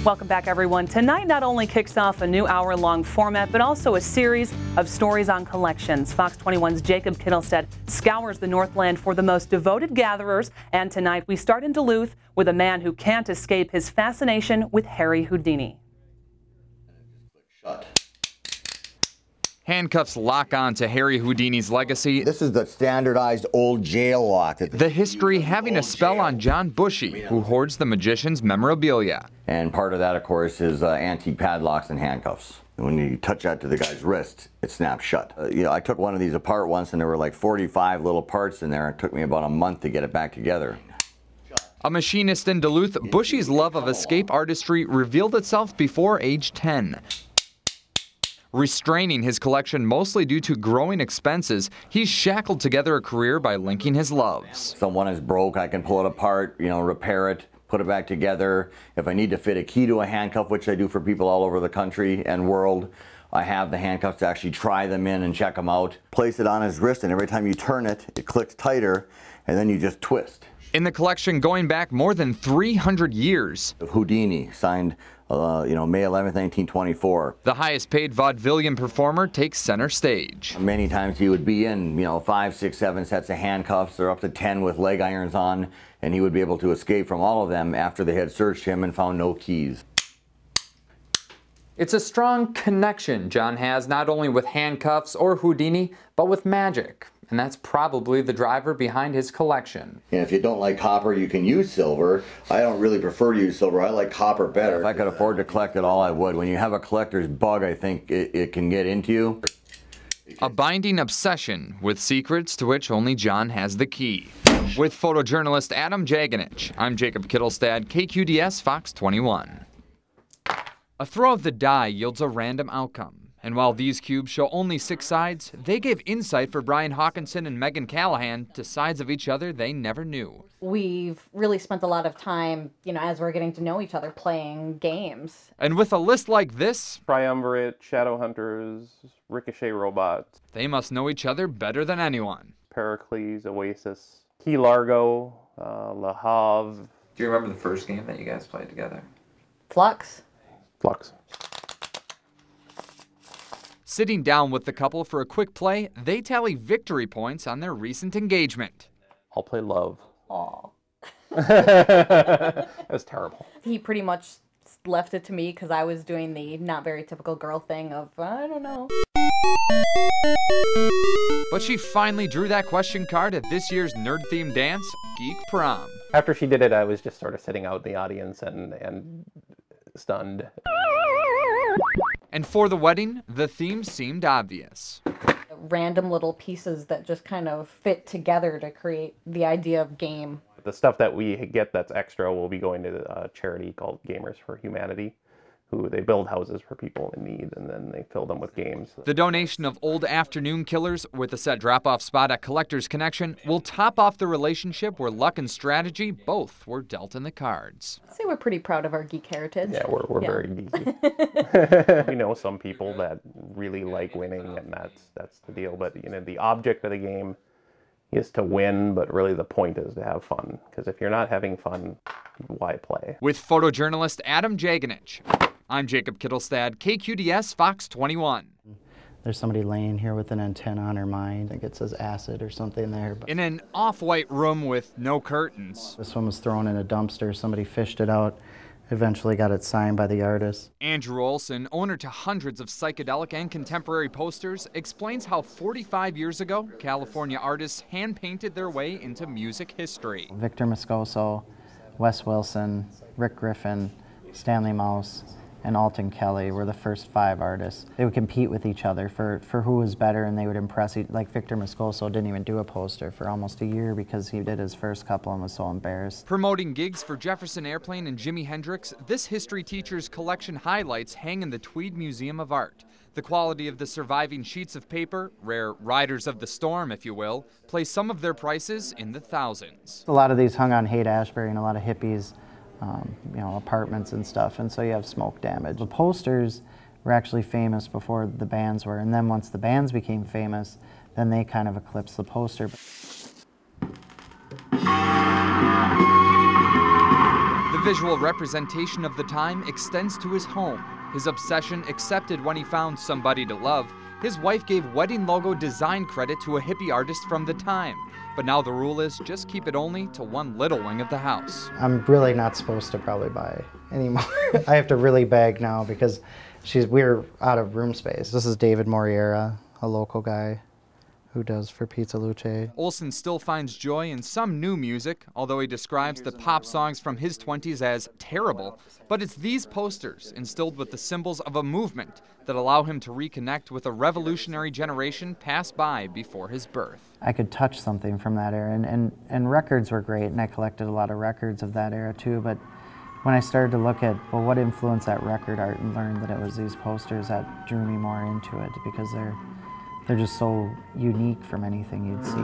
Welcome back, everyone. Tonight not only kicks off a new hour-long format, but also a series of stories on collections. Fox 21's Jacob Kittilstad scours the Northland for the most devoted gatherers. And tonight we start in Duluth with a man who can't escape his fascination with Harry Houdini. Shut. Handcuffs lock on to Harry Houdini's legacy. This is the standardized old jail lock. The history having a spell on John Bushey, who hoards the magician's memorabilia. And part of that, of course, is antique padlocks and handcuffs. When you touch that to the guy's wrist, it snaps shut. I took one of these apart once, and there were like 45 little parts in there. It took me about a month to get it back together. A machinist in Duluth, Bushey's love of escape artistry revealed itself before age 10. Restraining his collection mostly due to growing expenses, he's shackled together a career by linking his loves. If someone is broke, I can pull it apart, repair it, put it back together. If I need to fit a key to a handcuff, which I do for people all over the country and world, I have the handcuffs to actually try them in and check them out. Place it on his wrist, and every time you turn it, it clicks tighter, and then you just twist. In the collection going back more than 300 years. Houdini, signed May 11th, 1924. The highest paid vaudevillian performer takes center stage. Many times he would be in, 5, 6, 7 sets of handcuffs, or up to 10 with leg irons on, and he would be able to escape from all of them after they had searched him and found no keys. It's a strong connection John has not only with handcuffs or Houdini, but with magic. And that's probably the driver behind his collection. And if you don't like copper, you can use silver. I don't really prefer to use silver. I like copper better. If I could afford to collect it all, I would. When you have a collector's bug, I think it can get into you. A binding obsession with secrets to which only John has the key. With photojournalist Adam Jaganich, I'm Jacob Kittilstad, KQDS Fox 21. A throw of the die yields a random outcome. And while these cubes show only 6 sides, they give insight for Bryan, Haakensen, and Meghan Callahan to sides of each other they never knew. We've really spent a lot of time, as we're getting to know each other, playing games. And with a list like this, Triumvirate, Shadow Hunters, Ricochet Robots, they must know each other better than anyone. Pericles, Oasis, Key Largo, Le Havre. Do you remember the first game that you guys played together? Flux. Sitting down with the couple for a quick play, they tally victory points on their recent engagement. I'll play Love. Aw. That was terrible. He pretty much left it to me because I was doing the not very typical girl thing of, I don't know. But she finally drew that question card at this year's nerd-themed dance, Geek Prom. After she did it, I was just sort of sitting out in the audience and stunned. And for the wedding, the theme seemed obvious. Random little pieces that just kind of fit together to create the idea of game. The stuff that we get that's extra will be going to a charity called Gamers for Humanity, who they build houses for people in need, and then they fill them with games. The donation of old afternoon killers with a set drop-off spot at Collector's Connection will top off the relationship where luck and strategy both were dealt in the cards. I'd say we're pretty proud of our geek heritage. Yeah, we're very geeky. We know some people that really like winning, and that's the deal. But the object of the game is to win, but really the point is to have fun. Because if you're not having fun, why play? With photojournalist Adam Jaganich, I'm Jacob Kittilstad, KQDS Fox 21. There's somebody laying here with an antenna on her mind. I think it says acid or something there. But in an off-white room with no curtains. This one was thrown in a dumpster. Somebody fished it out, eventually got it signed by the artist. Andrew Olsen, owner to hundreds of psychedelic and contemporary posters, explains how 45 years ago, California artists hand-painted their way into music history. Victor Moscoso, Wes Wilson, Rick Griffin, Stanley Mouse, and Alton Kelly were the first 5 artists. They would compete with each other for who was better, and they would impress like Victor Moscoso didn't even do a poster for almost a year because he did his first couple and was so embarrassed. Promoting gigs for Jefferson Airplane and Jimi Hendrix, this history teacher's collection highlights hang in the Tweed Museum of Art. The quality of the surviving sheets of paper, rare riders of the storm, if you will, place some of their prices in the thousands. A lot of these hung on Haight-Ashbury and a lot of hippies, apartments and stuff, and so you have smoke damage. The posters were actually famous before the bands were, and then once the bands became famous, then they kind of eclipsed the poster. The visual representation of the time extends to his home. His obsession accepted when he found somebody to love. His wife gave wedding logo design credit to a hippie artist from the time. But now the rule is just keep it only to one little wing of the house. I'm really not supposed to probably buy anymore. I have to really beg now because we're out of room space. This is David Moriera, a local guy who does for Pizza Luce. Olsen still finds joy in some new music, although he describes the pop songs from his 20s as terrible. But it's these posters, instilled with the symbols of a movement, that allow him to reconnect with a revolutionary generation passed by before his birth. I could touch something from that era, and records were great, and I collected a lot of records of that era too, but when I started to look at, well, what influenced that record art, and learned that it was these posters that drew me more into it, because they're just so unique from anything you'd see.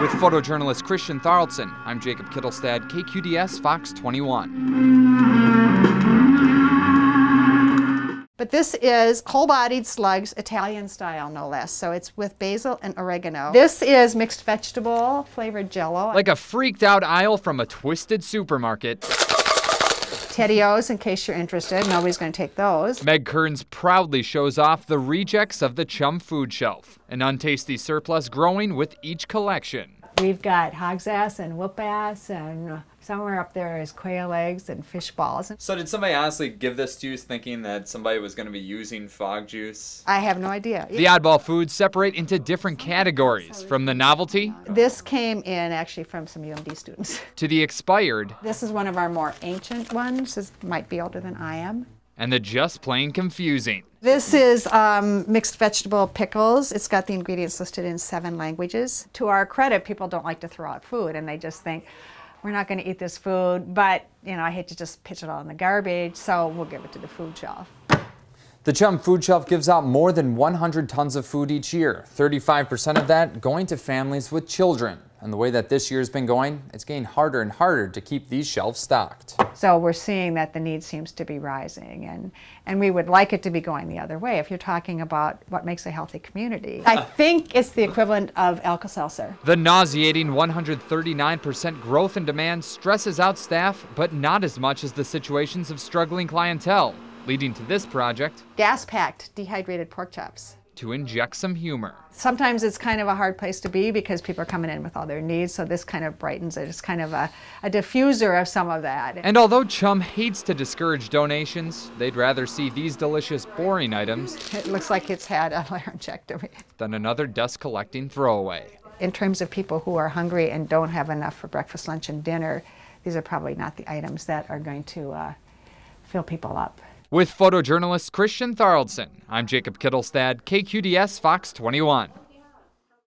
With photojournalist Christian Tharaldson, I'm Jacob Kittilstad, KQDS Fox 21. But this is whole-bodied slugs, Italian style, no less. So it's with basil and oregano. This is mixed vegetable flavored Jell-O. Like a freaked out aisle from a twisted supermarket. Teddy-O's, in case you're interested. Nobody's going to take those. Meg Kearns proudly shows off the rejects of the CHUM food shelf, an untasty surplus growing with each collection. We've got hog's ass and whoop ass, and somewhere up there is quail eggs and fish balls. So did somebody honestly give this to you thinking that somebody was going to be using fog juice? I have no idea. The Oddball foods separate into different categories, from the novelty. This came in actually from some UMD students. To the expired. This is one of our more ancient ones. This might be older than I am. And the just plain confusing. This is mixed vegetable pickles. It's got the ingredients listed in 7 languages. To our credit, people don't like to throw out food, and they just think, we're not going to eat this food, but I hate to just pitch it all in the garbage, so we'll give it to the food shelf. The CHUM food shelf gives out more than 100 tons of food each year, 35% of that going to families with children. And the way that this year's been going, it's getting harder and harder to keep these shelves stocked. So we're seeing that the need seems to be rising, and we would like it to be going the other way if you're talking about what makes a healthy community. I think it's the equivalent of Alka-Seltzer. The nauseating 139% growth in demand stresses out staff, but not as much as the situations of struggling clientele, leading to this project. Gas-packed dehydrated pork chops. To inject some humor. Sometimes it's kind of a hard place to be because people are coming in with all their needs, so this kind of brightens it. It's kind of a diffuser of some of that. And although CHUM hates to discourage donations, they'd rather see these delicious, boring items. It looks like it's had a laryngectomy. Than another dust-collecting throwaway. In terms of people who are hungry and don't have enough for breakfast, lunch, and dinner, these are probably not the items that are going to fill people up. With photojournalist Christian Tharaldson, I'm Jacob Kittilstad, KQDS Fox 21.